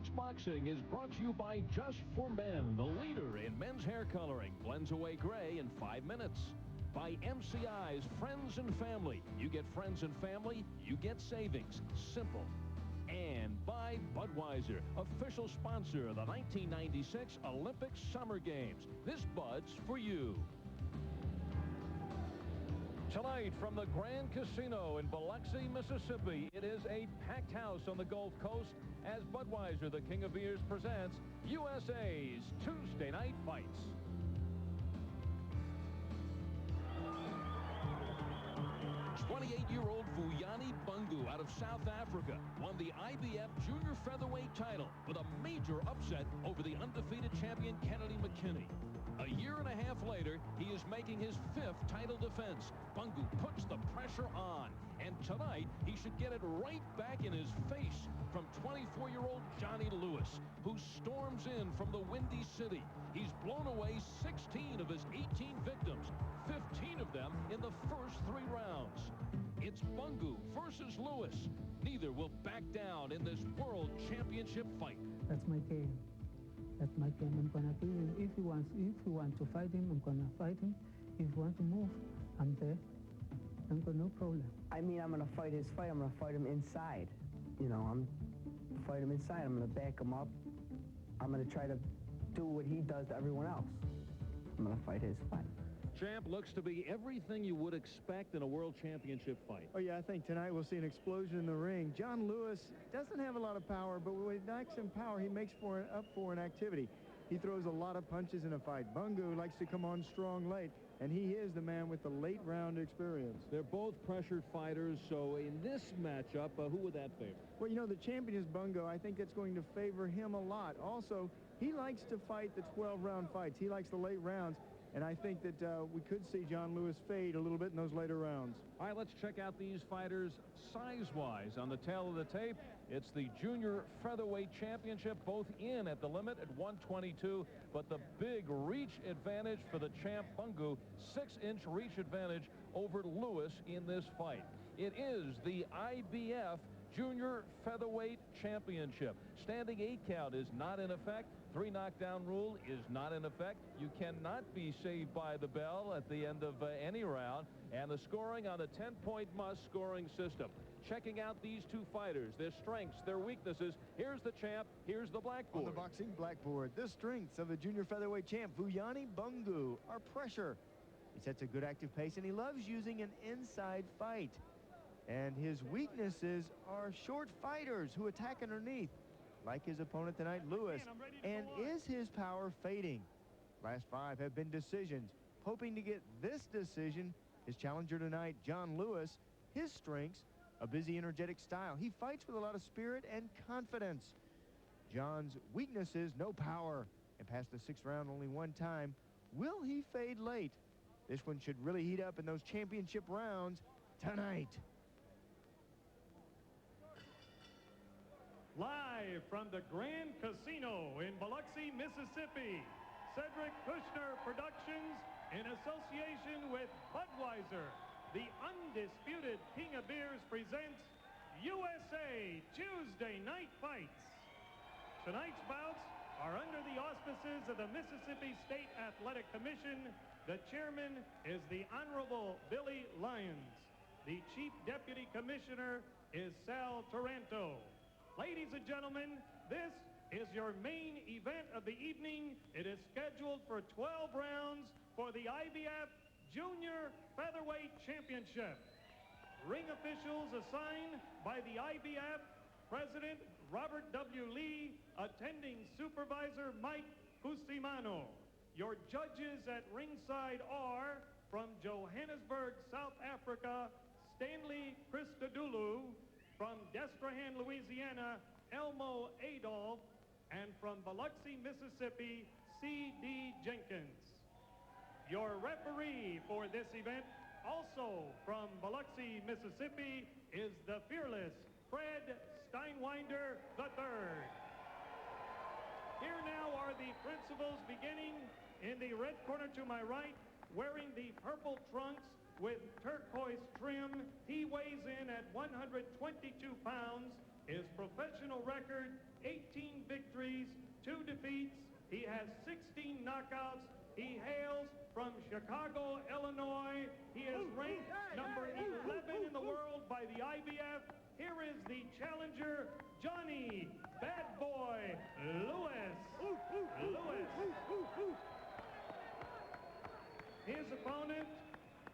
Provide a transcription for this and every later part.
Tonight's boxing is brought to you by Just for Men, the leader in men's hair coloring. Blends away gray in 5 minutes. By MCI's Friends and Family. You get friends and family, you get savings. Simple. And by Budweiser, official sponsor of the 1996 Olympic Summer Games. This Bud's for you. Tonight from the Grand Casino in Biloxi, Mississippi, it is a packed house on the Gulf Coast as Budweiser, the King of Beers, presents USA's Tuesday Night Fights. '28-year-old Vuyani Bungu out of South Africa won the IBF junior featherweight title with a major upset over the undefeated champion Kennedy McKinney. A year and a half later, he is making his 5th title defense. Bungu puts the pressure on, and tonight he should get it right back in his face from 24-year-old Johnny Lewis, who storms in from the Windy City. He's blown away 16 of his 18 victims, 15 of them in the first 3 rounds. It's Bungu versus Lewis. Neither will back down in this world championship fight. That's my game. That's my game. I'm gonna give him. If he wants to fight him, I'm gonna fight him. If he wants to move, I'm there. I've got no problem. I mean, I'm gonna fight his fight. I'm gonna fight him inside. You know, I'm fight him inside. I'm gonna back him up. I'm gonna try to do what he does to everyone else. I'm gonna fight his fight. Champ looks to be everything you would expect in a world championship fight. Oh, yeah, I think tonight we'll see an explosion in the ring. John Lewis doesn't have a lot of power, but when he lacks in power, he makes up for an activity. He throws a lot of punches in a fight. Bungu likes to come on strong late, and he is the man with the late round experience. They're both pressured fighters, so in this matchup, who would that favor? Well, you know, the champion is Bungu. I think that's going to favor him a lot. Also, he likes to fight the 12-round fights. He likes the late rounds. And I think that we could see John Lewis fade a little bit in those later rounds. All right, let's check out these fighters size-wise. On the tail of the tape, it's the Junior Featherweight Championship, both in at the limit at 122. But the big reach advantage for the champ, Bungu, 6-inch reach advantage over Lewis in this fight. It is the IBF Junior Featherweight Championship. Standing 8 count is not in effect. 3 knockdown rule is not in effect. You cannot be saved by the bell at the end of any round. And the scoring on the 10-point must scoring system. Checking out these two fighters, their strengths, their weaknesses. Here's the champ. Here's the blackboard. On the boxing blackboard, the strengths of the junior featherweight champ, Vuyani Bungu, are pressure. He sets a good active pace, and he loves using an inside fight. And his weaknesses are short fighters who attack underneath, like his opponent tonight, Lewis. And is his power fading? Last 5 have been decisions. Hoping to get this decision, his challenger tonight, John Lewis. His strengths, a busy, energetic style. He fights with a lot of spirit and confidence. John's weaknesses, no power. And past the 6th round only 1 time. Will he fade late? This one should really heat up in those championship rounds tonight. Live from the Grand Casino in Biloxi, Mississippi, Cedric Kushner Productions, in association with Budweiser, the undisputed King of Beers, presents USA Tuesday Night Fights. Tonight's bouts are under the auspices of the Mississippi State Athletic Commission. The chairman is the Honorable Billy Lyons. The Chief Deputy Commissioner is Sal Taranto. Ladies and gentlemen, this is your main event of the evening. It is scheduled for 12 rounds for the IBF Junior Featherweight Championship. Ring officials assigned by the IBF President Robert W. Lee, attending supervisor Mike Cusimano. Your judges at ringside are, from Johannesburg, South Africa, Stanley Christodoulou, from Destrehan, Louisiana, Elmo Adolph, and from Biloxi, Mississippi, C.D. Jenkins. Your referee for this event, also from Biloxi, Mississippi, is the fearless Fred Steinwinder III. Here now are the principals, beginning in the red corner to my right, wearing the purple trunks with turquoise trim. He weighs in at 122 pounds. His professional record, 18 victories, 2 defeats. He has 16 knockouts. He hails from Chicago, Illinois. He is ranked number 11 in the world by the IBF. Here is the challenger, Johnny Bad Boy Lewus. His opponent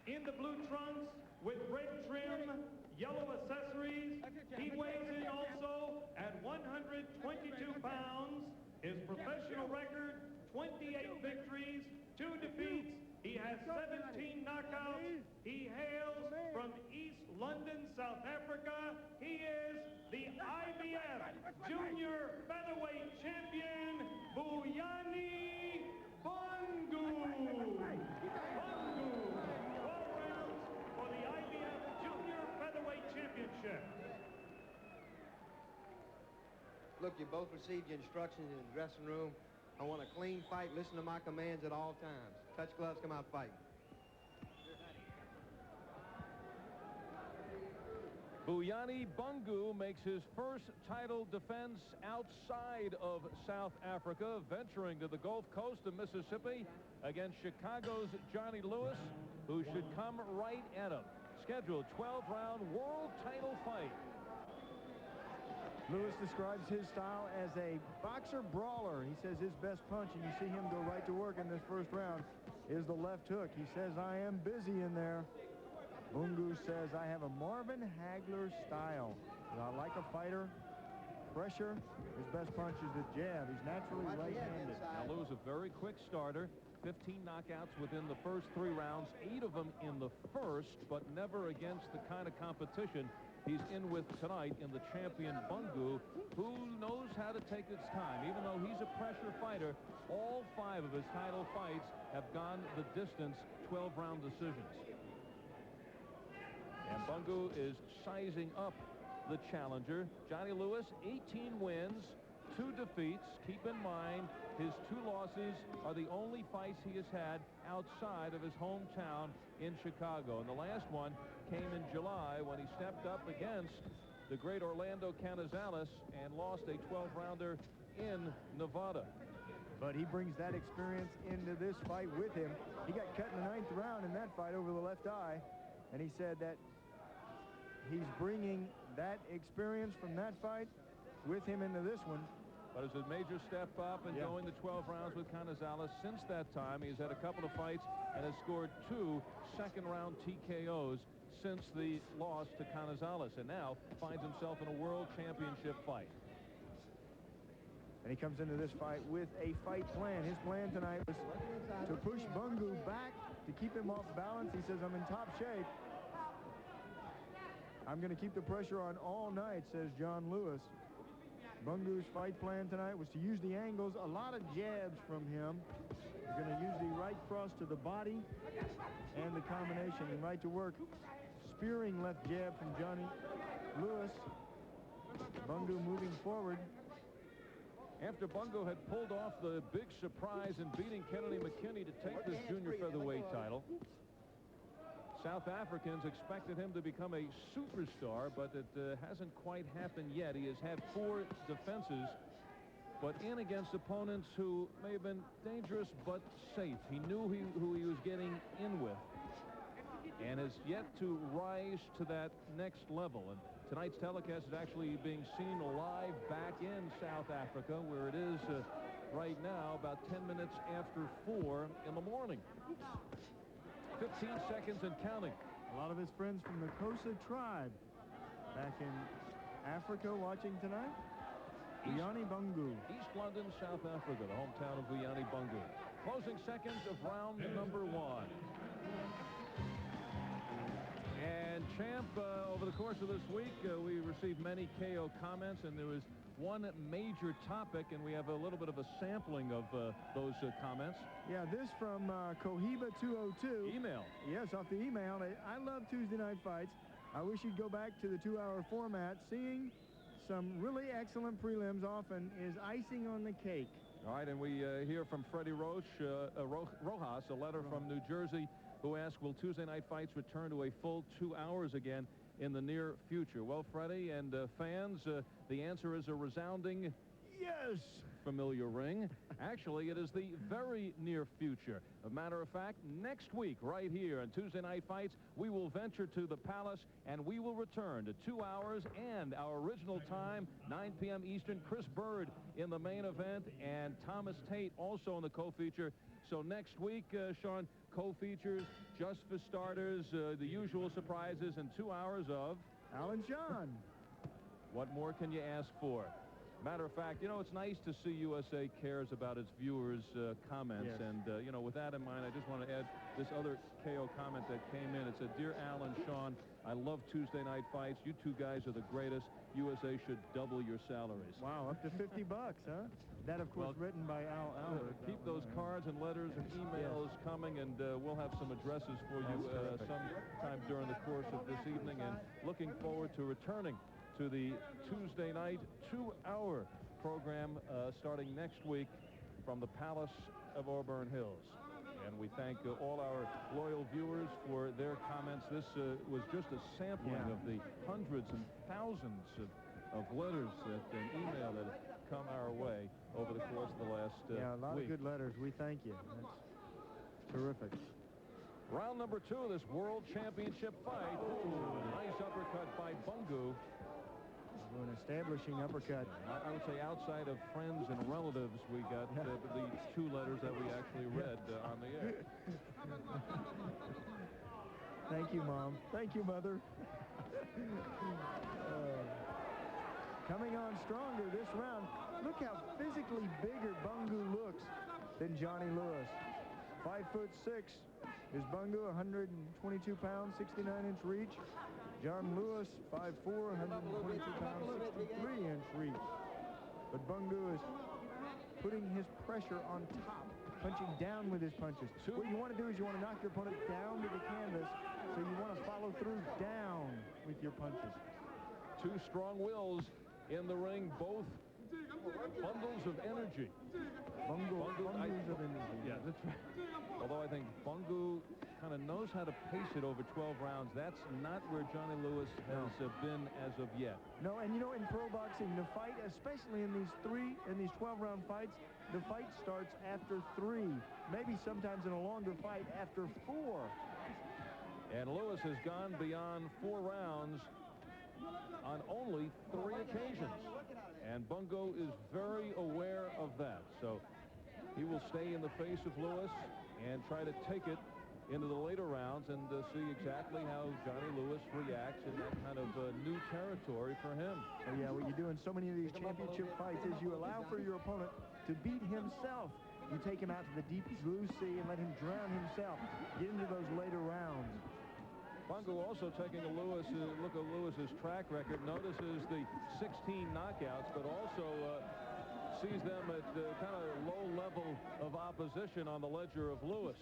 in the blue trunks with red trim, yellow accessories. He weighs in also at 122 pounds. His professional record, 28 victories, 2 defeats. He has 17 knockouts. He hails from East London, South Africa. He is the IBF Junior Featherweight Champion, Vuyani Bungu. 12 rounds for the IBF Junior Featherweight Championship. Look, you both received your instructions in the dressing room. I want a clean fight. Listen to my commands at all times. Touch gloves, come out fighting. Vuyani Bungu makes his first title defense outside of South Africa, venturing to the Gulf Coast of Mississippi against Chicago's Johnny Lewus, who should come right at him. Scheduled 12-round world title fight. Lewus describes his style as a boxer brawler. He says his best punch, and you see him go right to work in this first round, is the left hook. He says, I am busy in there. Bungu says, I have a Marvin Hagler style. I like a fighter. Pressure. His best punch is the jab. He's naturally right-handed. Now Lewis, a very quick starter. 15 knockouts within the first 3 rounds, 8 of them in the first, but never against the kind of competition he's in with tonight in the champion Bungu, who knows how to take his time. Even though he's a pressure fighter, all 5 of his title fights have gone the distance, 12-round decisions. And Bungu is sizing up the challenger. Johnny Lewus, 18 wins, 2 defeats. Keep in mind, his 2 losses are the only fights he has had outside of his hometown in Chicago. And the last one came in July when he stepped up against the great Orlando Canizales and lost a 12-rounder in Nevada. But he brings that experience into this fight with him. He got cut in the 9th round in that fight over the left eye, and he said that he's bringing that experience from that fight with him into this one. But it's a major step up and going the 12 rounds with Canizales. Since that time, he's had a couple of fights and has scored 2 second-round TKOs since the loss to Canizales, and now finds himself in a world championship fight. And he comes into this fight with a fight plan. His plan tonight was to push Bungu back, to keep him off balance. He says, I'm in top shape. I'm going to keep the pressure on all night, says John Lewis. Bungu's fight plan tonight was to use the angles, a lot of jabs from him. He's going to use the right cross to the body and the combination, and right to work. Spearing left jab from Johnny Lewis. Bungu moving forward. After Bungu had pulled off the big surprise in beating Kennedy McKinney to take this junior featherweight title, South Africans expected him to become a superstar, but it hasn't quite happened yet. He has had 4 defenses, but in against opponents who may have been dangerous but safe. He knew who he was getting in with, and has yet to rise to that next level. And tonight's telecast is actually being seen live back in South Africa, where it is right now about 10 minutes after 4 in the morning. 15 seconds and counting. A lot of his friends from the Xhosa tribe back in Africa watching tonight. Vuyani Bungu. East London, South Africa, the hometown of Vuyani Bungu. Closing seconds of round number 1. And champ, over the course of this week, we received many KO comments, and there was one major topic, and we have a little bit of a sampling of those comments. Yeah, this from Cohiba202. Email. Yes, off the email. I love Tuesday night fights. I wish you'd go back to the 2-hour format. Seeing some really excellent prelims often is icing on the cake. All right, and we hear from Freddie Rojas, a letter from New Jersey, who asked, will Tuesday night fights return to a full 2 hours again? in the near future? Well, Freddie and fans, the answer is a resounding yes. Familiar ring. Actually, it is the very near future. As a matter of fact, next week, right here on Tuesday Night Fights, we will venture to the Palace, and we will return to 2 hours and our original time, 9 p.m. Eastern. Chris Bird in the main event, and Thomas Tate also in the co-feature. So next week, Sean, co-features, just for starters, the usual surprises, and 2 hours of Alan John. What more can you ask for? Matter of fact, you know, it's nice to see USA cares about its viewers' comments. Yes. And, you know, with that in mind, I just want to add this other KO comment that came in. It said, "Dear Alan, Sean, I love Tuesday Night Fights. You two guys are the greatest. USA should double your salaries." Wow, up to $50, huh? That, of course, written by Al Albert. Keep those cards and letters and emails coming, and we'll have some addresses for you sometime during the course of this evening. And looking forward to returning to the Tuesday night 2-hour program starting next week from the Palace of Auburn Hills. And we thank all our loyal viewers for their comments. This was just a sampling of the hundreds and thousands of letters and email that have come our way over the course of the last a lot week. of good letters. We thank you. That's terrific. Round number 2 of this World Championship fight. Nice uppercut by Bungu. An establishing uppercut. I would say outside of friends and relatives, we got the 2 letters that we actually read on the air. Thank you, Mom. Thank you, Mother. Coming on stronger this round. Look how physically bigger Bungu looks than Johnny Lewis. 5'6" is Bungu, 122 pounds, 69-inch reach. John Lewis, 5'4", 122 pounds, 63-inch reach. But Bungu is putting his pressure on top, punching down with his punches. What you want to do is you want to knock your opponent down to the canvas, so you want to follow through down with your punches. 2 strong wills in the ring, both bundles of energy. Bundles of energy. Yeah, that's right. Although I think Bungu kind of knows how to pace it over 12 rounds. That's not where Johnny Lewis has been as of yet. No, and you know, in pro boxing, the fight, especially in these 12-round fights, the fight starts after 3. Maybe sometimes in a longer fight after 4. And Lewis has gone beyond 4 rounds on only 3 occasions. And Bungu is very aware of that. So he will stay in the face of Lewis and try to take it into the later rounds and see exactly how Johnny Lewis reacts in that kind of new territory for him. Oh, yeah, what you do in so many of these championship fights is you allow for your opponent to beat himself. You take him out to the deep blue sea and let him drown himself. Get into those later rounds. Bungu also taking a look at Lewis's track record, notices the 16 knockouts, but also sees them at kind of low level of opposition on the ledger of Lewis.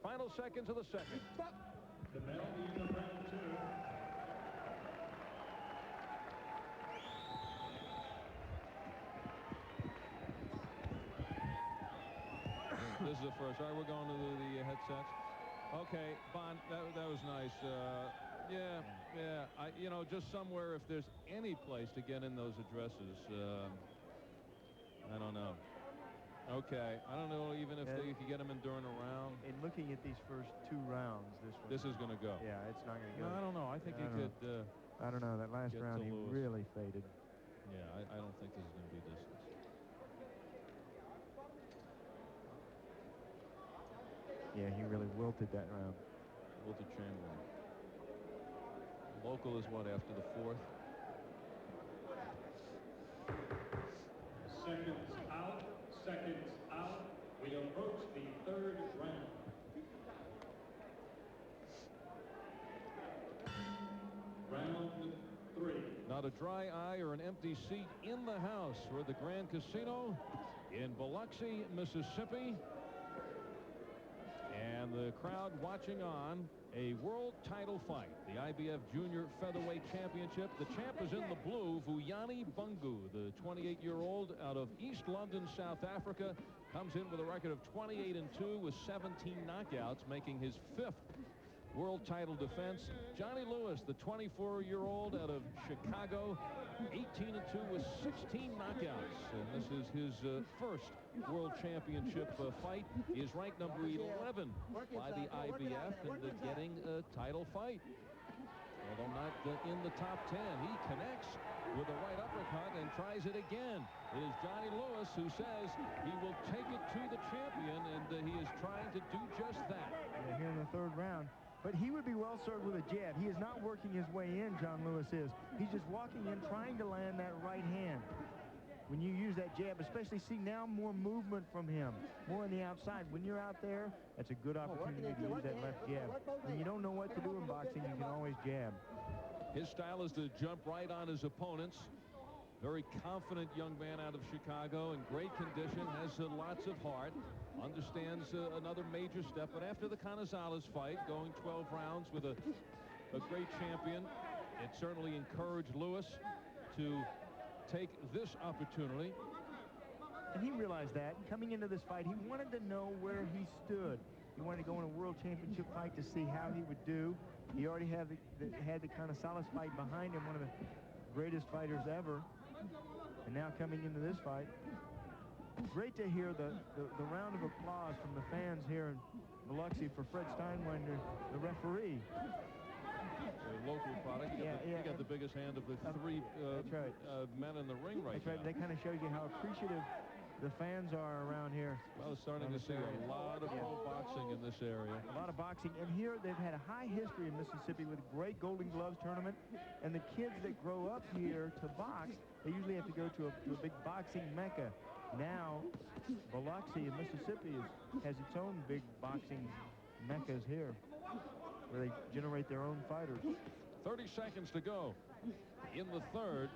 Final seconds of the second. The penalty of round 2. This is the first. All right, we're going to the headsets. Okay, Bon, that was nice. Yeah. You know, just somewhere, if there's any place to get in those addresses, I don't know. Okay, I don't know even if they could get him in during a round. In looking at these first 2 rounds, this is going to go. Yeah, it's not going to go. No, I don't know. I think he could. I don't know. That last round, he really faded. Yeah, I don't think this is going to be distance. Yeah, he really wilted that round. Wilted Chamberlain. Local is what, after the 4th? Seconds out. We approach the 3rd round. Round 3. Not a dry eye or an empty seat in the house. We're at the Grand Casino in Biloxi, Mississippi. And the crowd watching on a world title fight, the IBF Junior Featherweight Championship. The champ is in the blue, Vuyani Bungu, the 28-year-old out of East London, South Africa, comes in with a record of 28-2 with 17 knockouts, making his 5th world title defense. Johnny Lewis, the 24-year-old out of Chicago, 18-2 with 16 knockouts. And this is his first world championship fight. He is ranked number 11 by the IBF and getting a title fight. Although not in the top 10, he connects with a right uppercut and tries it again. It is Johnny Lewis who says he will take it to the champion, and he is trying to do just that. Yeah, here in the third round. But he would be well served with a jab. He is not working his way in, John Lewis is. He's just walking in, trying to land that right hand. When you use that jab, especially see now more movement from him, more on the outside. When you're out there, that's a good opportunity to use that left jab. When you don't know what to do in boxing, you can always jab. His style is to jump right on his opponents. Very confident young man out of Chicago, in great condition, has lots of heart, understands another major step. But after the Canizales fight, going 12 rounds with a great champion, it certainly encouraged Lewis to take this opportunity. And he realized that. Coming into this fight, he wanted to know where he stood. He wanted to go in a world championship fight to see how he would do. He already had the Canizales fight behind him, one of the greatest fighters ever. And now coming into this fight, great to hear the round of applause from the fans here in Biloxi for Fred Steinwender, the referee. A local product. You got the biggest hand of the three men in the ring right now. That kind of shows you how appreciative the fans are around here. Well, starting to see a lot of pro boxing in this area. A lot of boxing. And here they've had a high history in Mississippi with a great Golden Gloves tournament. And the kids that grow up here to box, they usually have to go to a big boxing mecca. Now, Biloxi in Mississippi has its own big boxing meccas here, where they generate their own fighters. 30 seconds to go in the third.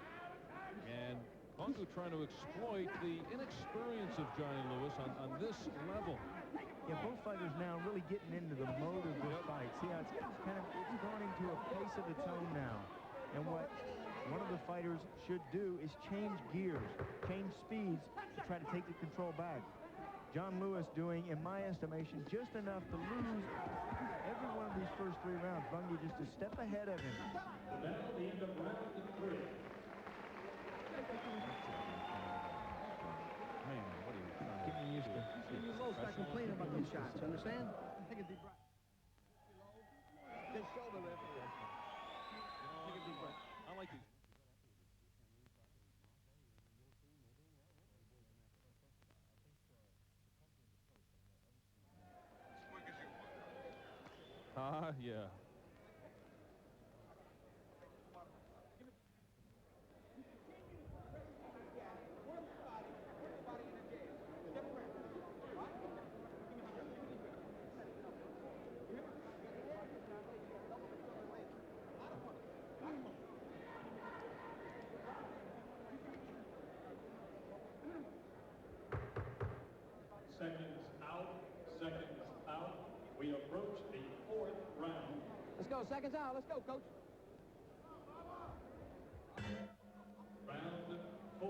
And Bungu trying to exploit the inexperience of Johnny Lewis on this level. Yeah, both fighters now really getting into the mode of this fight. See how it's going into a pace of its own now. And what one of the fighters should do is change gears, change speeds to try to take the control back. John Lewis doing, in my estimation, just enough to lose every one of these first 3 rounds. Bungu just a step ahead of him. That's the end of round 3. Man, what are you trying to Getting used to. You low, start complaining about these shots. Understand? Take a deep breath. Just shoulder lift. Take a deep breath. I like these. Yeah. Seconds out. We approach the 4th round. Let's go. Seconds out. Let's go, coach. Round 4.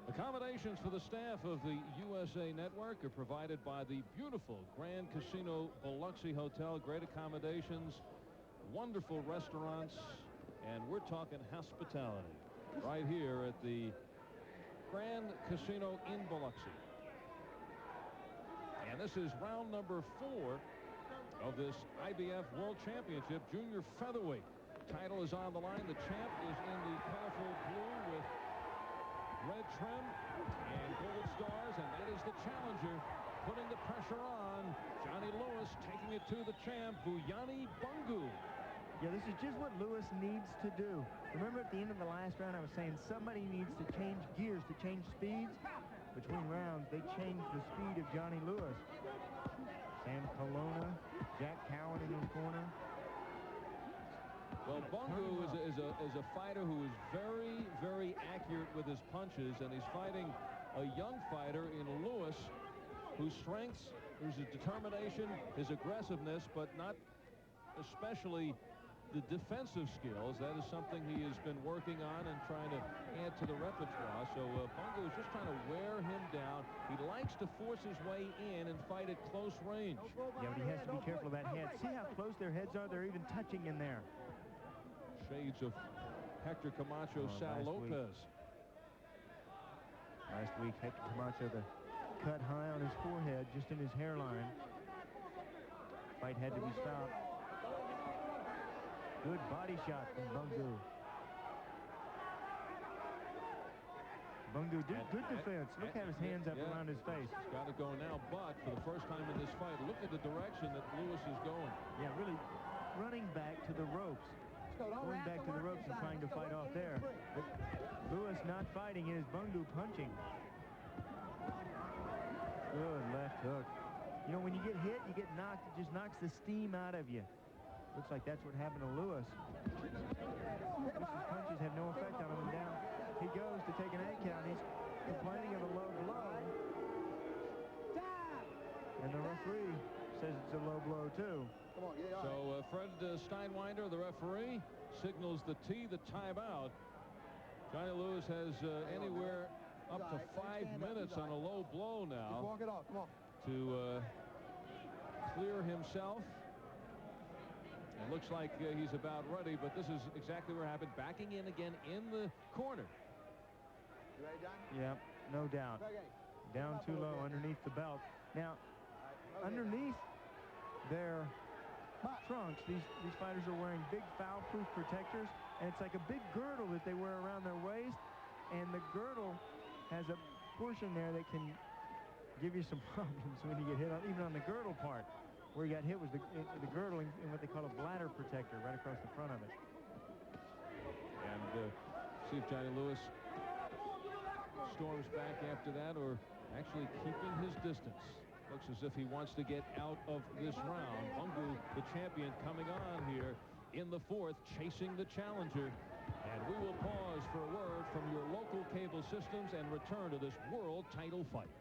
Accommodations for the staff of the USA Network are provided by the beautiful Grand Casino Biloxi Hotel. Great accommodations, wonderful restaurants, and we're talking hospitality right here at the Grand Casino in Biloxi. And this is round number 4 of this IBF World Championship Junior Featherweight. Title is on the line. The champ is in the colorful blue with red trim and gold stars, and that is the challenger putting the pressure on. Johnny Lewis taking it to the champ, Vuyani Bungu. Yeah, this is just what Lewis needs to do. Remember at the end of the last round, I was saying somebody needs to change gears, to change speeds. Between rounds, they changed the speed of Johnny Lewis. Sam Colonna, Jack Cowan in the corner. Well, Bungu is a fighter who is very, very accurate with his punches, and he's fighting a young fighter in Lewis whose strengths, whose determination, his aggressiveness, but not especially the defensive skills. That is something he has been working on and trying to add to the repertoire. So Bungu is just trying to wear him down. He likes likes to force his way in and fight at close range. Yeah, but he has to be careful of that head. See how close their heads are? They're even touching in there. Shades of Hector Camacho, Sal Lopez. Last week, Hector Camacho, the cut high on his forehead, just in his hairline. Fight had to be stopped. Good body shot from Bungu. Bungu did good defense. Look at his hands up around his face. He's got to go now, but for the first time in this fight, look at the direction that Lewus is going. Yeah, really running back to the ropes. Going back to the ropes and trying to fight off there. But Lewus not fighting, it is Bungu punching. Good left hook. You know, when you get hit, you get knocked. It just knocks the steam out of you. Looks like that's what happened to Lewus. Lewis' punches have no effect on him, and down he goes to take an 8 count. He's complaining of a low blow. And the referee says it's a low blow, too. So Fred Steinwinder, the referee, signals the timeout. Johnny Lewis has anywhere up to 5 minutes on a low blow now Walk it off. Come on. to clear himself. It looks like he's about ready, but this is exactly what happened. Backing in again in the corner. You ready, John? Yep, no doubt. Okay. Down too low underneath the belt. Now, underneath their trunks, these fighters are wearing big foul-proof protectors, and it's like a big girdle that they wear around their waist, and the girdle has a portion there that can give you some problems when you get hit on, even on the girdle part. Where he got hit was the girdle in what they call a bladder protector right across the front of it. And see if Johnny Lewis storms back after that or actually keeping his distance. Looks as if he wants to get out of this round. Bungu, the champion, coming on here in the 4th, chasing the challenger. And we will pause for a word from your local cable systems and return to this world title fight.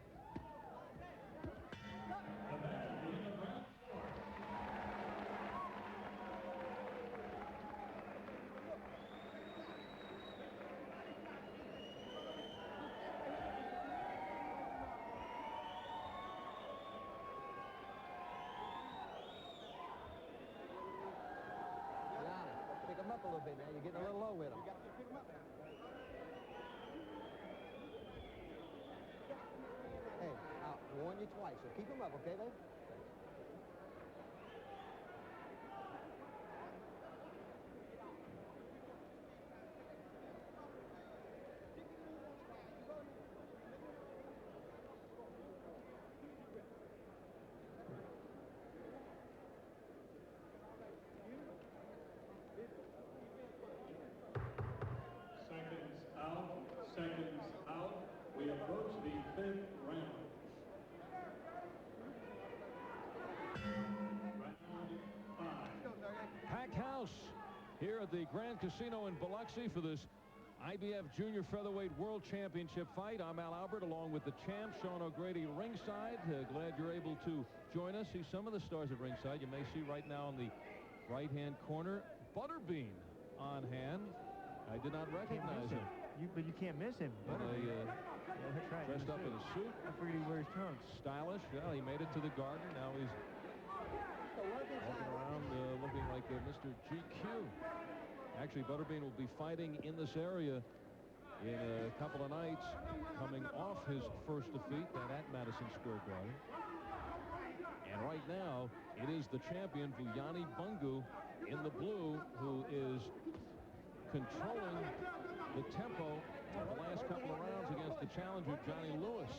Pick him up a little bit now. You're getting a little low with him. You got to pick him up now. Hey, I'll warn you twice, so keep him up, okay, Dave? Seconds out. We approach the 5th round. Packed house here at the Grand Casino in Biloxi for this IBF Junior Featherweight World Championship fight. I'm Al Albert along with the champ, Sean O'Grady, ringside. Glad you're able to join us. See some of the stars at ringside. You may see right now in the right-hand corner, Butterbean on hand. I did not recognize him. But you can't miss him. Yeah, that's right. Dressed up in a suit. I figured he wears trunks. Stylish. Yeah, he made it to the Garden. Now he's walking around looking like Mr. GQ. Actually, Butterbean will be fighting in this area in a couple of nights, coming off his first defeat at Madison Square Garden. And right now, it is the champion, Vuyani Bungu, in the blue, who is controlling the tempo of the last couple of rounds against the challenger, Johnny Lewis.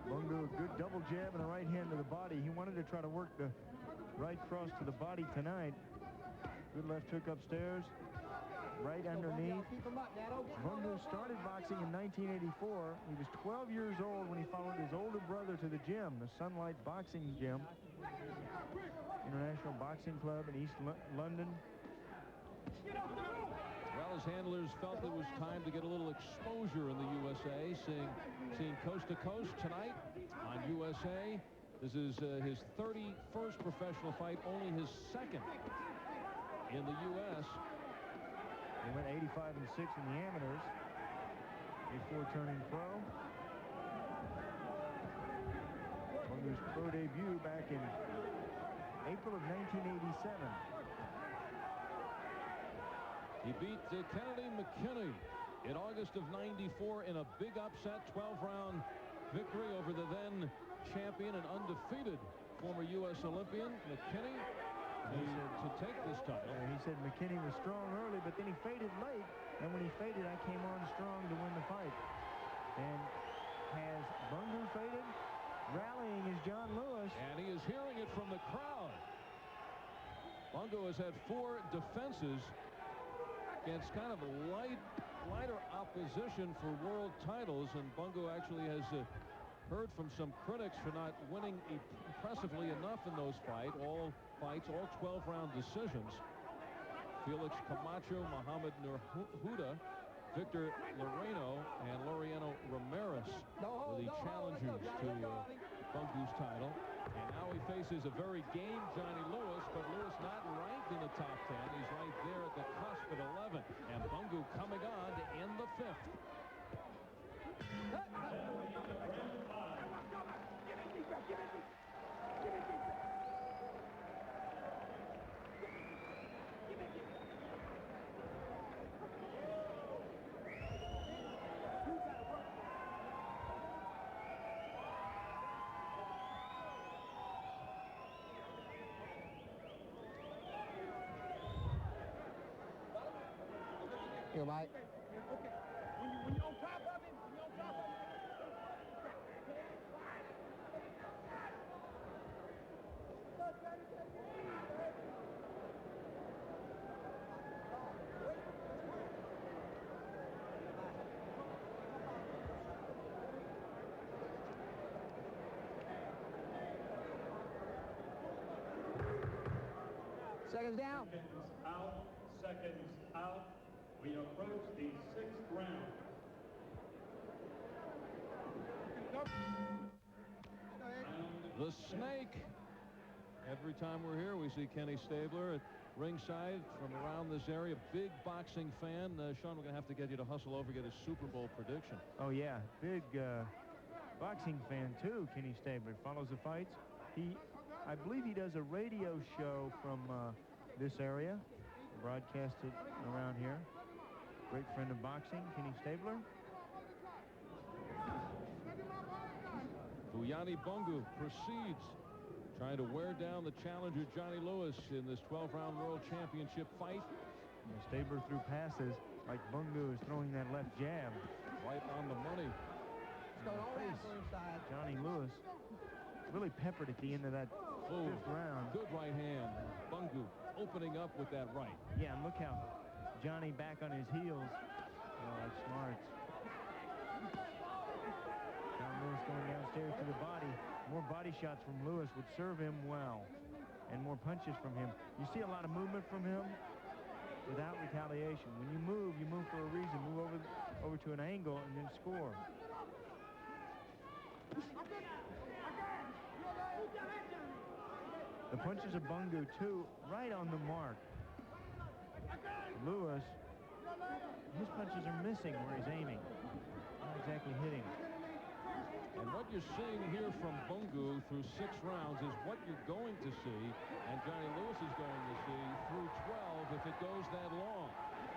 Bungu, a good double jab and a right hand to the body. He wanted to try to work the right cross to the body tonight. Good left hook upstairs, right underneath. Bungu started boxing in 1984. He was 12 years old when he followed his older brother to the gym, the Sunlight Boxing Gym, International Boxing Club in East London. Well, his handlers felt it was time to get a little exposure in the USA, seeing coast to coast tonight on USA. This is his 31st professional fight, only his second in the U.S. He went 85-6 in the amateurs before turning pro. Bungu's pro debut back in April of 1987. He beat Kennedy McKinney in August of '94 in a big upset 12-round victory over the then champion and undefeated former U.S. Olympian McKinney. He said to take this title. He said McKinney was strong early, but then he faded late. And when he faded, I came on strong to win the fight. And has Bungu faded? Rallying is John Lewis. And he is hearing it from the crowd. Bungu has had 4 defenses against kind of a lighter opposition for world titles. And Bungu actually has heard from some critics for not winning impressively enough in those fights, all 12-round decisions. Felix Camacho, Mohamed Nurhuda, Victor Loreno, and Laureano Ramirez were the challengers to Bungu's title. And now he faces a very game Johnny Lewis, but Lewis not ranked in the top 10. He's right there at the cusp at 11. And Bungu coming on to end the 5th. Here, Mike. When you're on top of him, Seconds down. Seconds out. We approach the 6th round. The Snake. Every time we're here, we see Kenny Stabler at ringside from around this area. Big boxing fan. Sean, we're going to have to get you to hustle over, get a Super Bowl prediction. Oh, yeah. Big boxing fan, too, Kenny Stabler. Follows the fights. I believe he does a radio show from this area. Broadcasted around here. Great friend of boxing, Kenny Stabler. Vuyani Bungu proceeds, trying to wear down the challenger Johnny Lewis in this 12-round World Championship fight. And Stabler threw passes like Bungu is throwing that left jab. Right on the money. Johnny Lewis really peppered at the end of that 5th round. Good right hand. Bungu opening up with that right. Yeah, and look how Johnny back on his heels. Oh, that's smart. John Lewis going downstairs to the body. More body shots from Lewis would serve him well. And more punches from him. You see a lot of movement from him without retaliation. When you move for a reason. Move over to an angle and then score. The punches of Bungu, too, right on the mark. Lewis, his punches are missing where he's aiming. Not exactly hitting. And what you're seeing here from Bungu through 6 rounds is what you're going to see, and Johnny Lewis is going to see through 12 if it goes that long.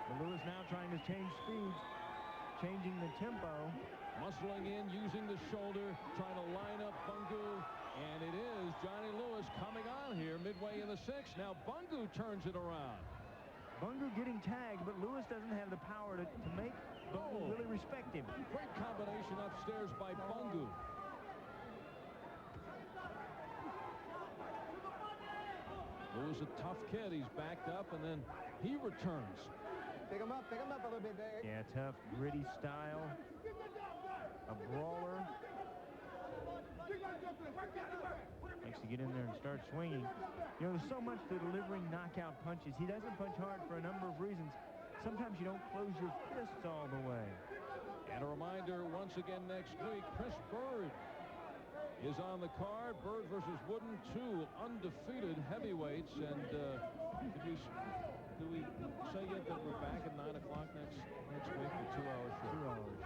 But Lewis now trying to change speeds, changing the tempo. Muscling in, using the shoulder, trying to line up Bungu, and it is Johnny Lewis coming on here midway in the 6th. Now Bungu turns it around. Bungu getting tagged, but Lewis doesn't have the power to make Bungu really respect him. Great combination upstairs by Bungu. Lewis a tough kid. He's backed up, and then he returns. Pick him up a little bit there. Yeah, tough, gritty style. A brawler. Likes to get in there and start swinging. You know, there's so much to delivering knockout punches. He doesn't punch hard for a number of reasons. Sometimes you don't close your fists all the way. And a reminder, once again next week, Chris Bird is on the card. Bird versus Wooden, 2 undefeated heavyweights. And if you do we say yet that we're back at 9 o'clock next week for 2 hours? 2 hours.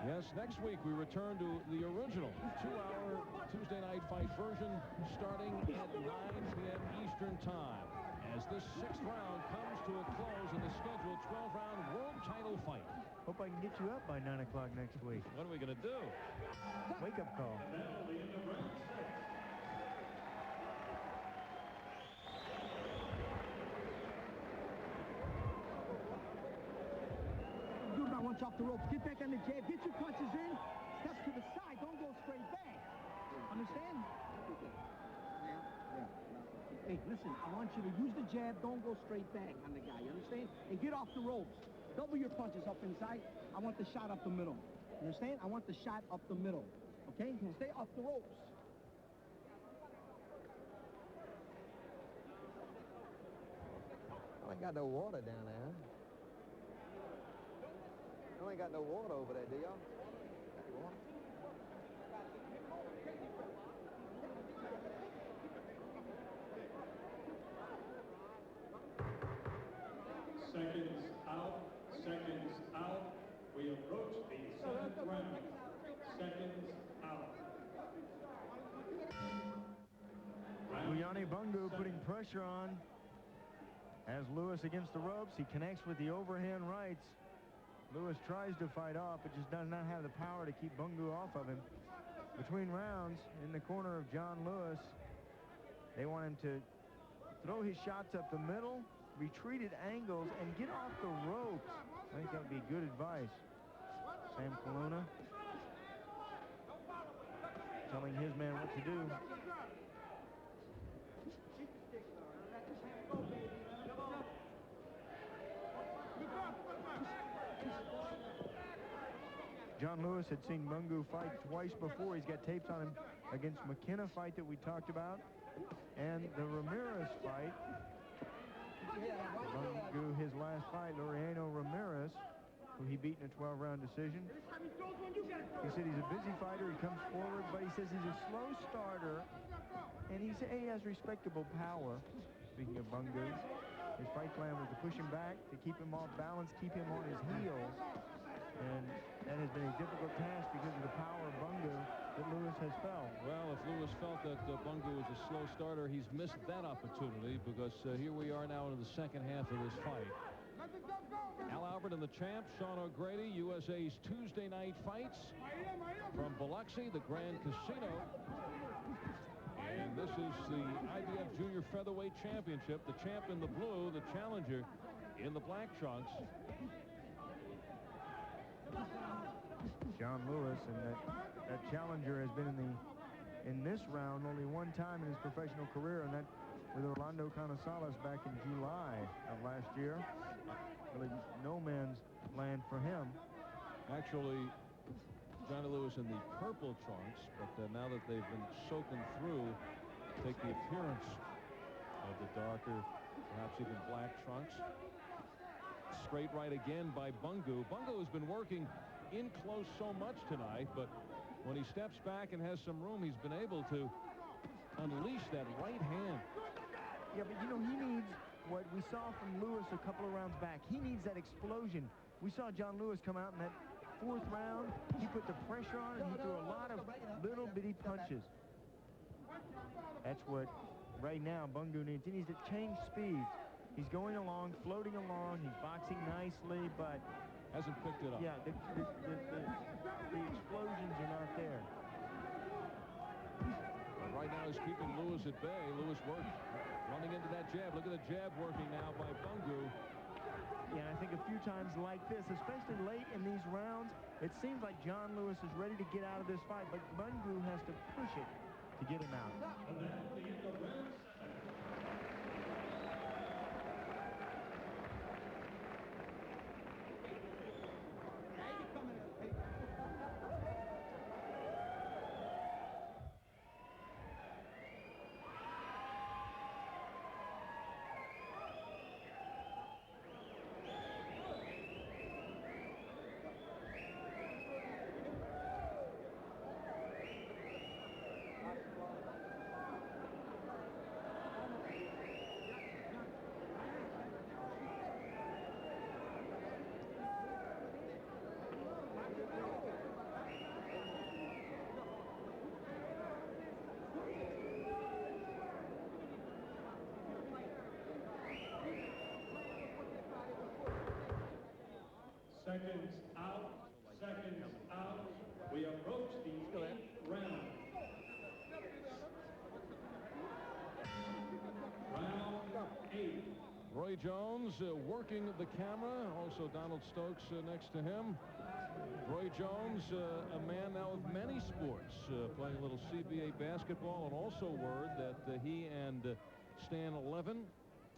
Yes, next week we return to the original 2-hour Tuesday night fight version starting at 9 p.m. Eastern Time as this 6th round comes to a close in the scheduled 12-round world title fight. Hope I can get you up by 9 o'clock next week. What are we going to do? Wake-up call. Do not want you off the ropes. Get back on the jab. Get your punches in. Step to the side. Don't go straight back. Understand? Hey, listen, I want you to use the jab. Don't go straight back on the guy. You understand? And get off the ropes. Double your punches up inside. I want the shot up the middle. Understand? I want the shot up the middle. Okay? Stay off the ropes. I ain't got no water down there. You ain't got no water over there, do y'all? Got any water? Seconds out. Seconds out. We approach the 7th round. Seconds out. Vuyani Bungu putting pressure on as Lewis against the ropes. He connects with the overhand rights. Lewis tries to fight off, but just does not have the power to keep Bungu off of him. Between rounds, in the corner of John Lewis, they want him to throw his shots up the middle, retreat at angles, and get off the ropes. I think that would be good advice. Sam Colonna telling his man what to do. John Lewis had seen Bungu fight twice before. He's got tapes on him against McKenna fight that we talked about, and the Ramirez fight. Bungu, his last fight, Laureano Ramirez, who he beat in a 12-round decision. He said he's a busy fighter. He comes forward, but he says he's a slow starter, and he has respectable power. Speaking of Bungu, his fight plan was to push him back, to keep him off balance, keep him on his heels. And that has been a difficult task because of the power of Bungu that Lewis has felt. Well, if Lewis felt that Bungu was a slow starter, he's missed that opportunity because here we are now into the second half of this fight. Al Albert and the champ, Sean O'Grady, USA's Tuesday night fights from Biloxi, the Grand Casino. And this is the IBF Junior Featherweight Championship. The champ in the blue, the challenger in the black trunks. John Lewis, and that challenger has been in this round only one time in his professional career, and that with Orlando Canizales back in July of last year. Really no man's land for him. Actually, Johnny Lewis in the purple trunks, but now that they've been soaking through, take the appearance of the darker, perhaps even black trunks. Straight right again by Bungu. Bungu has been working in close so much tonight, but when he steps back and has some room, he's been able to unleash that right hand. Yeah, but you know, he needs what we saw from Lewis a couple of rounds back. He needs that explosion. We saw John Lewis come out in that 4th round. He put the pressure on, and he threw a lot of little bitty punches. That's what right now Bungu needs. He needs to change speeds. He's going along, floating along. He's boxing nicely, but hasn't picked it up. Yeah, the explosions are not there. But right now he's keeping Lewis at bay. Lewis running into that jab. Look at the jab working now by Bungu. Yeah, I think a few times like this, especially late in these rounds, it seems like John Lewis is ready to get out of this fight, but Bungu has to push it to get him out. Seconds out. Seconds out. We approach the 8th round. Round 8. Roy Jones working the camera. Also Donald Stokes next to him. Roy Jones, a man now of many sports, playing a little CBA basketball, and also word that he and Stan Levin,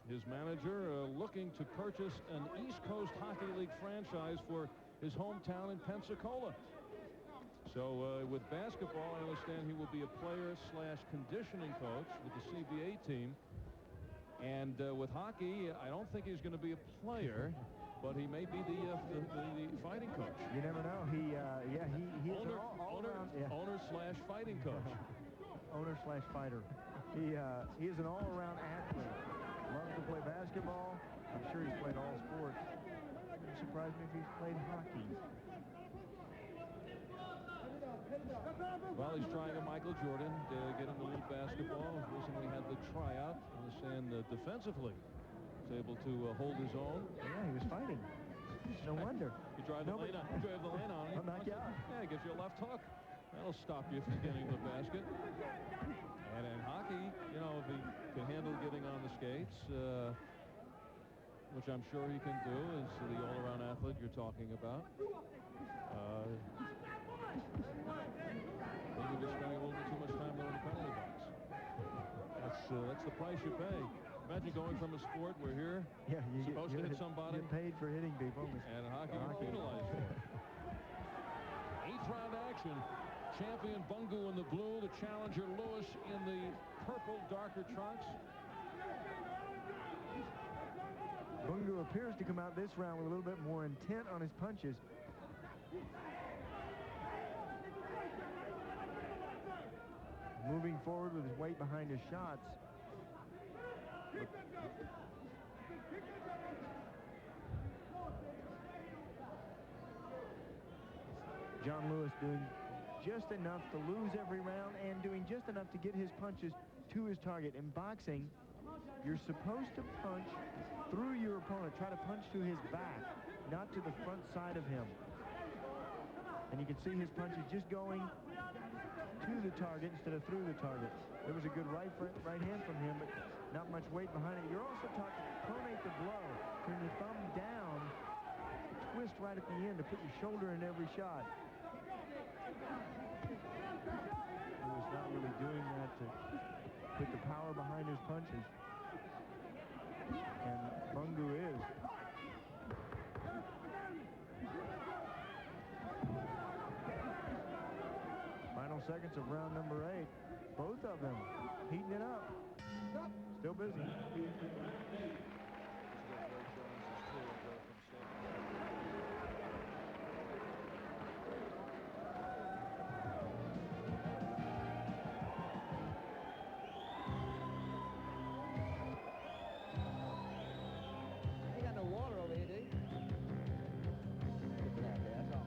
his manager, looking to purchase an East Coast Hockey League franchise for his hometown in Pensacola. So with basketball, I understand he will be a player/conditioning coach with the CBA team. And with hockey, I don't think he's going to be a player, but he may be the fighting coach. You never know. He is an owner/fighting coach. Owner/fighter. He is an all-around athlete. Loves to play basketball. I'm sure he's played all sports. Wouldn't surprise me if he's played hockey. Well, he's trying a Michael Jordan to get him a little basketball. Recently had the tryout. I understand defensively was able to hold his own. Yeah, he was fighting. No wonder. You drive the lane on. You drive the lane on. I'll knock you out. Yeah, he gives you a left hook. That'll stop you from getting the basket. And in hockey, you know, if he can handle getting on the skates, which I'm sure he can do, is the all-around athlete you're talking about. Maybe just spending a little bit too much time there in the penalty box. That's the price you pay. Imagine going from a sport where here, yeah, supposed to hit somebody. You're paid for hitting people. And in hockey, you're penalized for it. 8th round action. Champion Bungu in the blue, the challenger Lewus in the purple, darker trunks. Bungu appears to come out this round with a little bit more intent on his punches. Moving forward with his weight behind his shots. John Lewis doing just enough to lose every round and doing just enough to get his punches to his target. In boxing, you're supposed to punch through your opponent, try to punch to his back, not to the front side of him. And you can see his punches just going to the target instead of through the target. There was a good right hand from him, but not much weight behind it. You're also taught to pronate the blow, turn your thumb down, twist right at the end to put your shoulder in every shot. He was not really doing that to put the power behind his punches. And Bungu is. Final seconds of round number 8. Both of them heating it up. Still busy. You got no water over here, do you? That's all.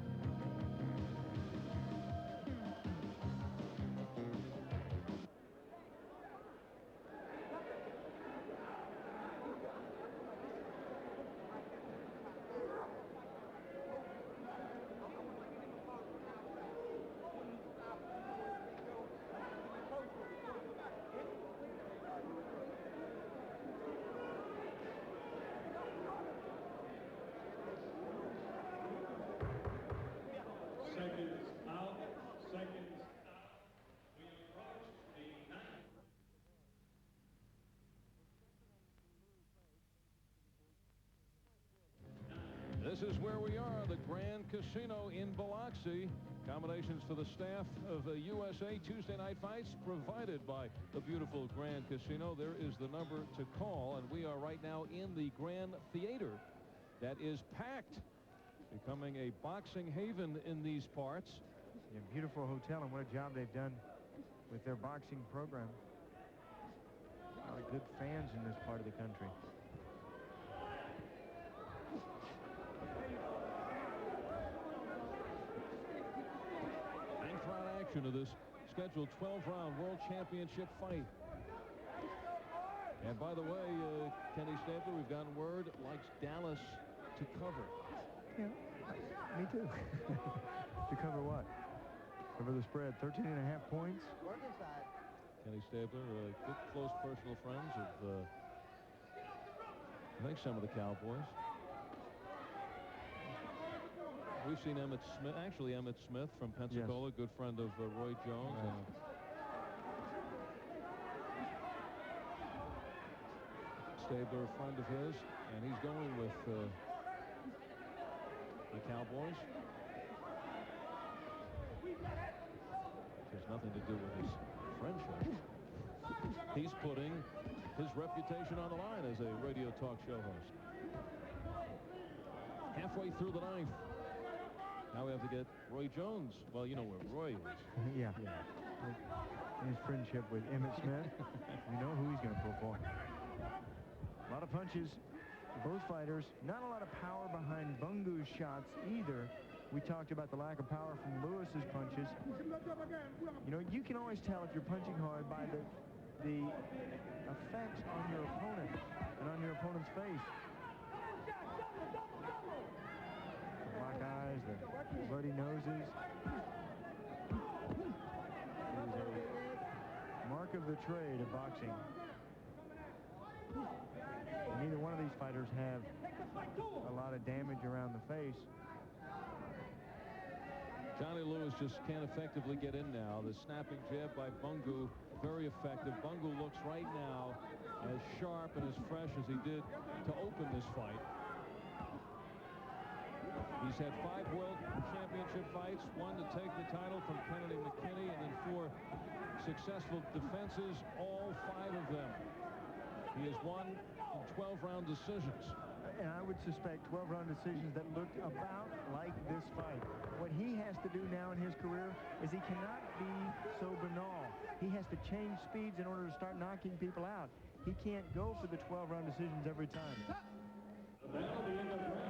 Seconds out. Seconds out. We approach the 9th. This is where we are, the Grand Casino in Biloxi. Accommodations for the staff of USA Tuesday night fights provided by the beautiful Grand Casino. There is the number to call, and we are right now in the Grand Theater that is packed, becoming a boxing haven in these parts. Yeah, beautiful hotel, and what a job they've done with their boxing program. A lot of good fans in this part of the country. Ninth round action of this scheduled 12-round World Championship fight. And by the way, Kenny Stabler, we've gotten word, likes Dallas to cover. Yeah, too. To cover what? Cover the spread. 13.5 points. Work inside. Kenny Stabler, good close personal friends of, I think, some of the Cowboys. We've seen Emmett Smith, actually Emmett Smith from Pensacola, yes. good friend of Roy Jones. Right. And Stabler, a friend of his, and he's going with the Cowboys. There's nothing to do with his friendship. He's putting his reputation on the line as a radio talk show host. Halfway through the ninth. Now we have to get Roy Jones. Well, you know where Roy is. Yeah. His friendship with Emmett Smith. You know who he's going to pull for. A lot of punches for both fighters. Not a lot of power behind Bungu's shots either. We talked about the lack of power from Lewis's punches. You know, you can always tell if you're punching hard by the effects on your opponent and on your opponent's face. The black eyes, the bloody noses. It is a mark of the trade of boxing. And neither one of these fighters have a lot of damage around the face. Johnny Lewis just can't effectively get in now. The snapping jab by Bungu, very effective. Bungu looks right now as sharp and as fresh as he did to open this fight. He's had 5 World Championship fights, 1 to take the title from Kennedy McKinney, and then 4 successful defenses, all 5 of them. He has won in 12-round decisions. And I would suspect 12-round decisions that looked about like this fight. What he has to do now in his career is he cannot be so banal. He has to change speeds in order to start knocking people out. He can't go for the 12-round decisions every time. That'll be in the round 9.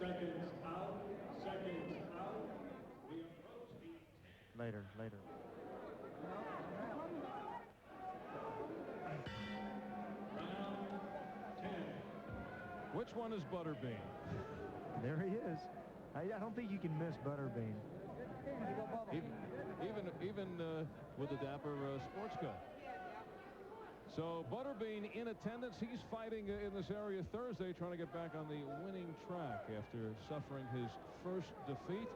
Seconds out. We approach the Later. round 10. Which one is Butterbean? There he is. I don't think you can miss Butterbean. Even with the dapper sports coat. So Butterbean in attendance. He's fighting in this area Thursday, trying to get back on the winning track after suffering his first defeat.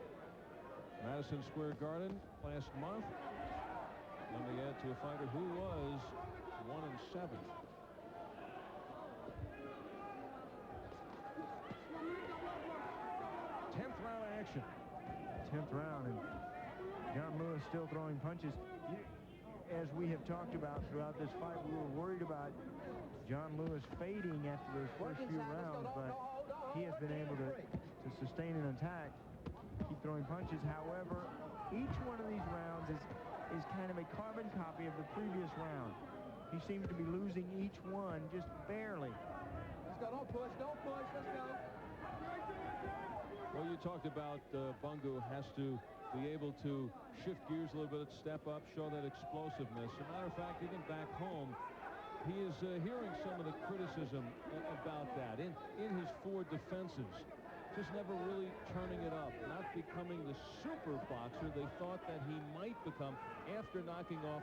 Madison Square Garden last month. Let me add to a fighter who was 1-7. 10th round action. 10th round, and John Lewis still throwing punches. As we have talked about throughout this fight, we were worried about John Lewis fading after those first few rounds, but he has been able to sustain an attack, keep throwing punches. However, each one of these rounds is kind of a carbon copy of the previous round. He seems to be losing each one just barely. Let's go. Don't push. Let's go. Well, you talked about Bungu has to be able to shift gears a little bit, step up, show that explosiveness. As a matter of fact, even back home, he is hearing some of the criticism about that. In his 4 defenses, just never really turning it up, not becoming the super boxer they thought that he might become after knocking off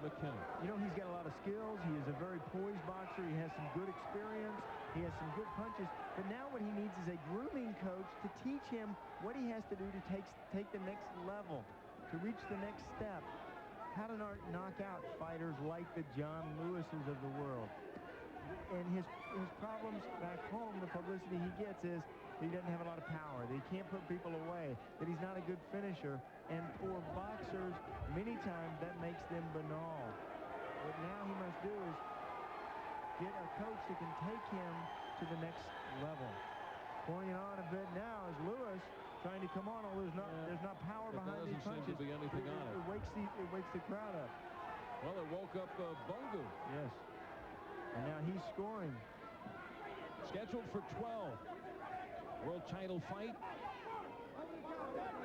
McKinney. You know, he's got a lot of skills. He is a very poised boxer. He has some good experience. He has some good punches. But now what he needs is a grooming coach to teach him what he has to do to take the next level, to reach the next step. How to knock out fighters like the John Lewises of the world. And his his problems back home, the publicity he gets is he doesn't have a lot of power, that he can't put people away, that he's not a good finisher. And for boxers, many times that makes them banal. What now he must do is get a coach that can take him to the next level. Pouring it on a bit now is Lewis trying to come on, although there's not power behind these punches. There doesn't seem to be anything on it. It wakes the crowd up. Well, it woke up Bungu. Yes. And now he's scoring. Scheduled for 12. World title fight.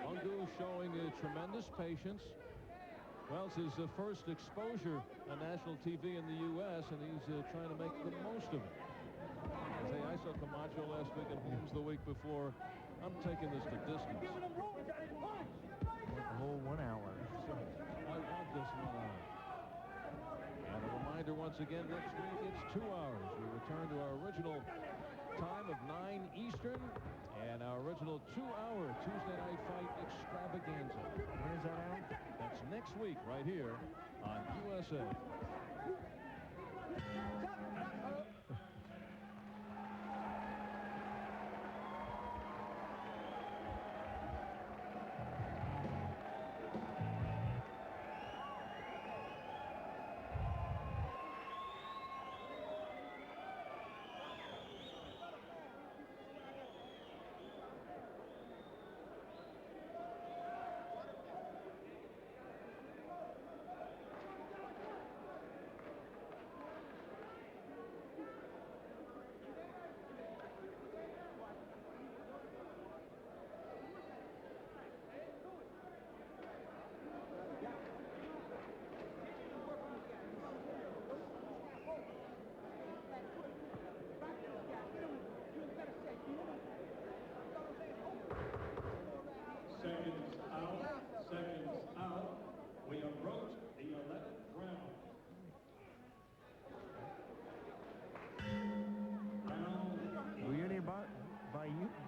Bungu showing tremendous patience. Well, it's his first exposure on national TV in the U.S., and he's trying to make the most of it. I saw Camacho last week and Holmes the week before. I'm taking this to distance. The whole 1 hour. I want this 1 hour. And a reminder once again, next week it's 2 hours. We return to our original time of 9 Eastern and our original 2-hour Tuesday night fight extravaganza. When is that out? That's next week right here on USA. Seconds out. We approach the 11th round.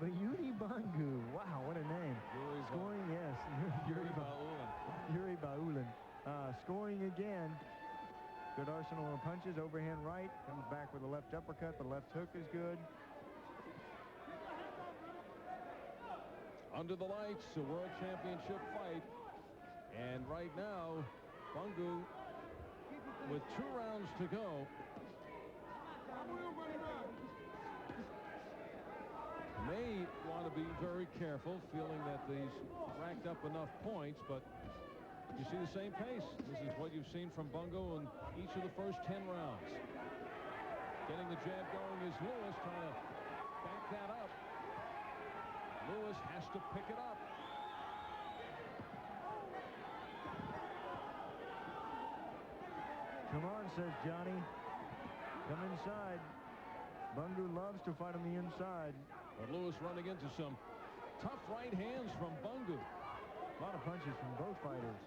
Vuyani Bungu. Wow, what a name. Scoring, yes. Yuri Baulin. Scoring again. Good arsenal of punches. Overhand right. Comes back with a left uppercut. The left hook is good. Under the lights, a world championship fight. And right now, Bungu, with 2 rounds to go, may want to be very careful, feeling that he's racked up enough points, but you see the same pace. This is what you've seen from Bungu in each of the first 10 rounds. Getting the jab going is Lewis, trying to back that up. Lewis has to pick it up. Come on, says Johnny. Come inside. Bungu loves to fight on the inside. But Lewis running into some tough right hands from Bungu. A lot of punches from both fighters.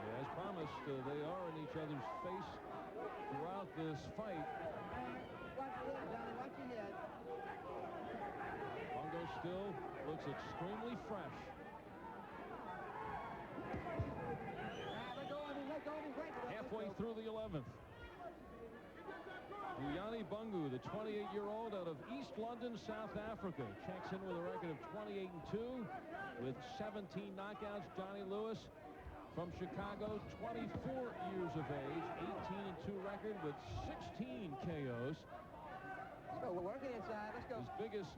Yeah, as promised, they are in each other's face throughout this fight. Bungu still looks extremely fresh. Halfway through the 11th. Vuyani Bungu, the 28-year-old out of East London, South Africa, checks in with a record of 28-2 with 17 knockouts. Johnny Lewis from Chicago, 24 years of age, 18-2 record with 16 KOs. Let's go. We're working inside. Let's go. His biggest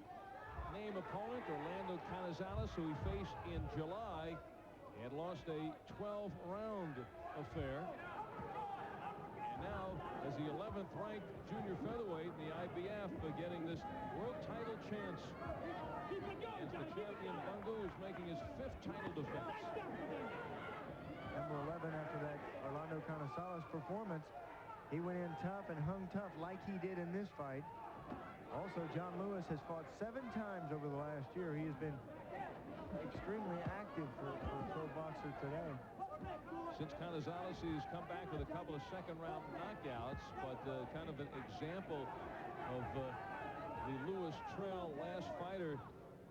name opponent, Orlando Canizales, who he faced in July, had lost a 12-round affair. And now, as the 11th ranked junior featherweight in the IBF, getting this world title chance as the champion. Bungu is making his 5th title defense. Number 11 after that Orlando Canizales performance. He went in tough and hung tough like he did in this fight. Also, John Lewis has fought 7 times over the last year. He has been extremely active for a pro boxer today. Since Canizales, he's come back with a couple of second-round knockouts, but kind of an example of the Lewis trail. Last fighter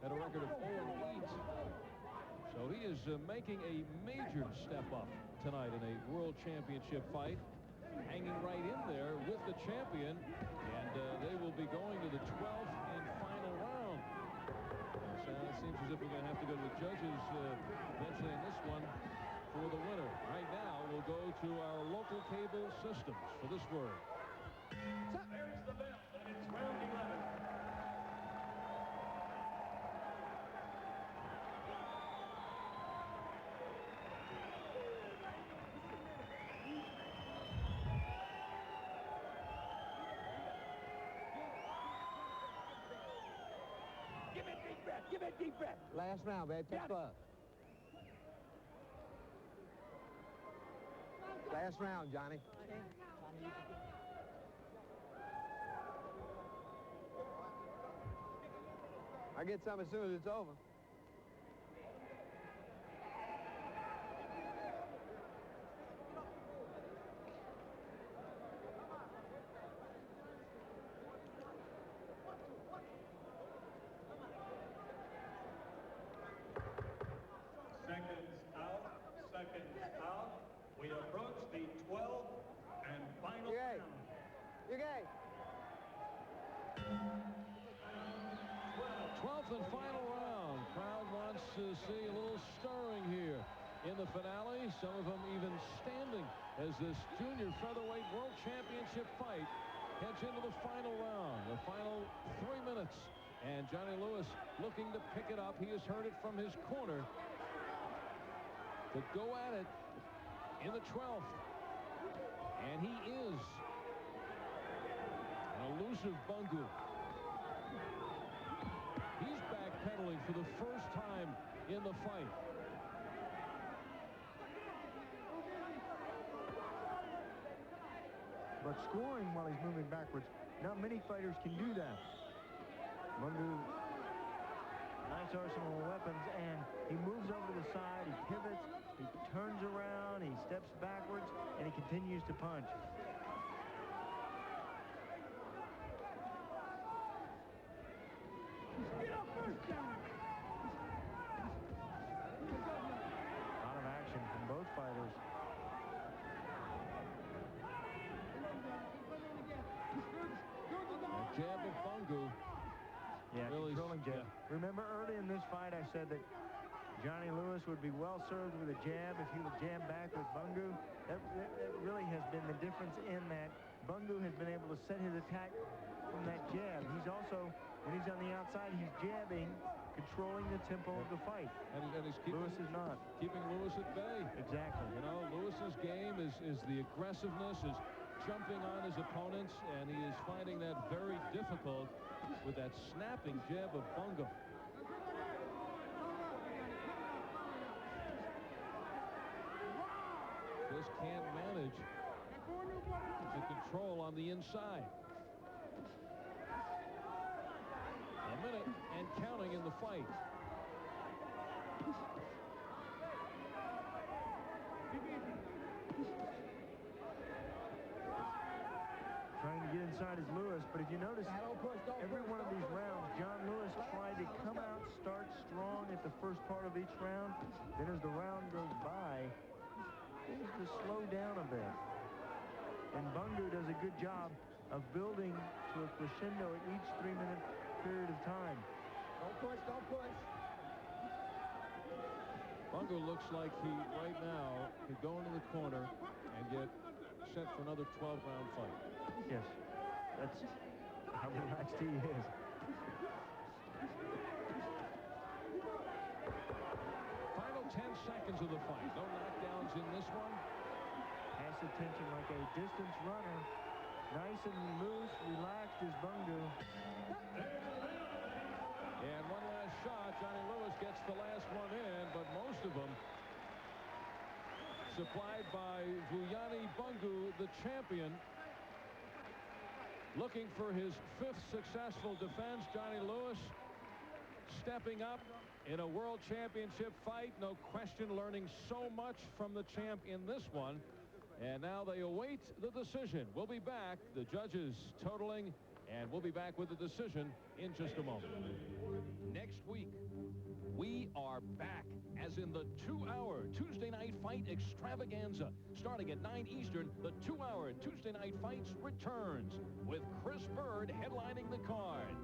had a record of 0-8. So he is making a major step up tonight in a world championship fight, hanging right in there with the champ. champion, and they will be going to the 12th and final round. So it seems as if we're going to have to go to the judges eventually in this one for the winner. Right now, we'll go to our local cable systems for this word. There's the bell, and it's round 11. Give it deep breath. Give it deep breath. Last round, babe. Touch glove. Last round, Johnny. I get some as soon as it's over. Seconds out. We approach the 12th and final round. You gay? 12th and final round. Crowd wants to see a little stirring here in the finale. Some of them even standing as this junior featherweight world championship fight heads into the final round. The final 3 minutes. And Johnny Lewis looking to pick it up. He has heard it from his corner to go at it in the 12th. And he is an elusive Bungu. He's backpedaling for the first time in the fight. But scoring while he's moving backwards, not many fighters can do that. Bungu, nice arsenal of weapons, and he moves over to the side, he pivots, he turns around, he steps backwards, and he continues to punch. A lot of action from both fighters. A jab of Bungu. Yeah, really controlling jab. Yeah. Remember early in this fight I said that Johnny Lewis would be well served with a jab if he would jab back with Bungu. That really has been the difference in that. Bungu has been able to set his attack from that jab. He's also, when he's on the outside, he's jabbing, controlling the tempo of the fight. And he's keeping, Lewis is not. Keeping Lewis at bay. Exactly. You know, Lewis's game is the aggressiveness, is jumping on his opponents, and he is finding that very difficult with that snapping jab of Bungu. Just can't manage to control on the inside. A minute and counting in the fight. Trying to get inside is Lewis, but if you notice, every one of these rounds, John Lewis tried to come out, start strong at the first part of each round. Then as the round goes by, he seems to slow down a bit. And Bungu does a good job of building to a crescendo at each 3-minute period of time. Don't push, don't push. Bungu looks like he, right now, could go into the corner and get set for another 12-round fight. Yes, that's how relaxed he is. Final 10 seconds of the fight. No knockdowns in this one. Pass attention like a distance runner. Nice and loose, relaxed is Bungu. And one last shot. Johnny Lewis gets the last one in, but most of them supplied by Vuyani Bungu, the champion. Looking for his 5th successful defense. Johnny Lewis stepping up in a world championship fight. No question, learning so much from the champ in this one. And now they await the decision. We'll be back. The judges totaling And we'll be back with the decision in just a moment. Next week, we are back, as in the 2-hour Tuesday night fight extravaganza. Starting at 9 Eastern, the 2-hour Tuesday night fights returns, with Chris Bird headlining the card.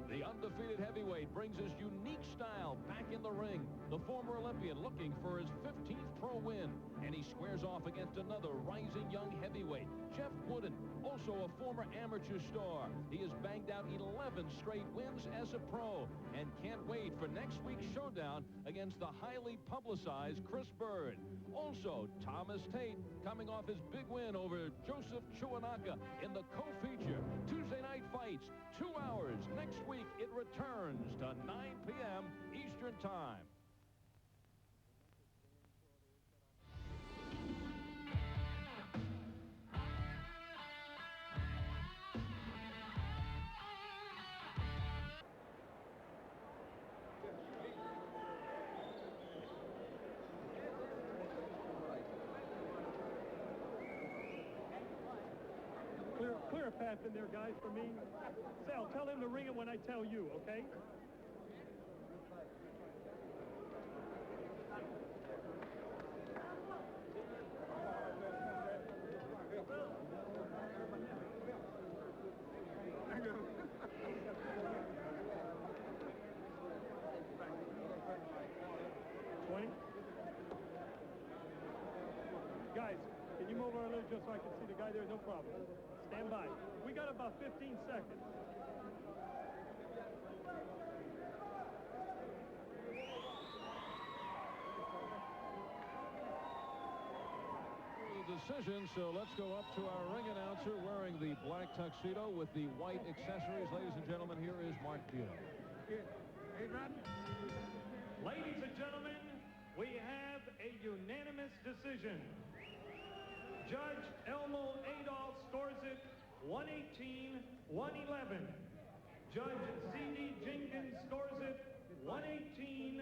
The undefeated heavyweight brings his unique style back in the ring. The former Olympian looking for his 15th pro win, and he squares off against another rising young heavyweight, Jeff Wooden, also a former amateur star. He has banged out 11 straight wins as a pro, and can't wait for next week's showdown against the highly publicized Chris Bird. Also, Thomas Tate coming off his big win over Joseph Chuanaka in the co-feature Tuesday night fights. 2 hours next week. It returns to 9 p.m. Eastern Time. Clear a path in there, guys, for me. Sal, tell him to ring it when I tell you, okay? Guys, can you move over a little just so I can see the guy there? No problem. Stand by. We got about 15 seconds. Decision, so let's go up to our ring announcer wearing the black tuxedo with the white accessories. Ladies and gentlemen, here is Mark Beal. Ladies and gentlemen, we have a unanimous decision. Judge Elmo Adolph scores it 118-111. Judge C.D. Jenkins scores it 118-112.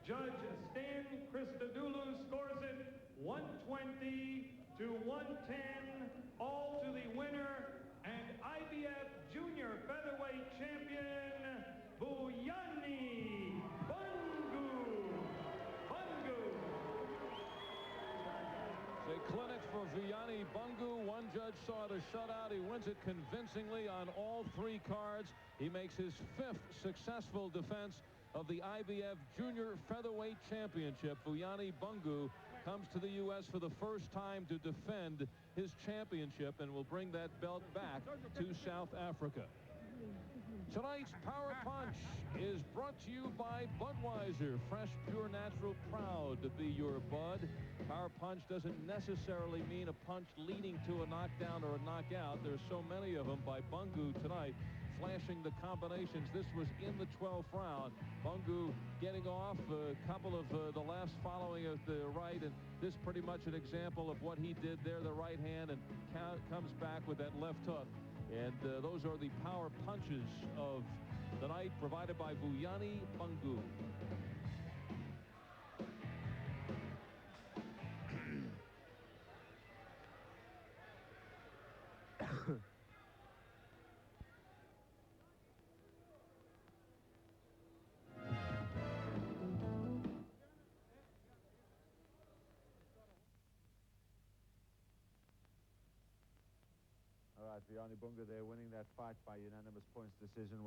Judge Stan Christodoulou scores it 120-110, all to the winner and IBF Junior Featherweight Champion, Vuyani Bungu. A clinic for Vuyani Bungu. One judge saw it a shutout. He wins it convincingly on all 3 cards. He makes his 5th successful defense of the IBF Junior Featherweight Championship. Vuyani Bungu comes to the U.S. for the first time to defend his championship and will bring that belt back to South Africa. Tonight's Power Punch is brought to you by Budweiser. Fresh, pure, natural, proud to be your Bud. Power Punch doesn't necessarily mean a punch leading to a knockdown or a knockout. There's so many of them by Bungu tonight, flashing the combinations. This was in the 12th round. Bungu getting off, a couple of the lefts following at the right, and this pretty much an example of what he did there, the right hand, and comes back with that left hook. And those are the power punches of the night, provided by Vuyani Bungu. Vuyani Bungu there winning that fight by unanimous points decision.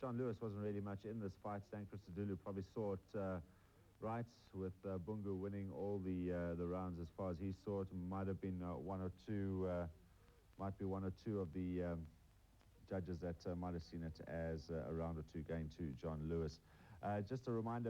John Lewis wasn't really much in this fight. Stan Christodoulou probably saw it right, with Bungu winning all the rounds as far as he saw it. Might have been one or two of the judges that might have seen it as a round or two going to John Lewis. Just a reminder.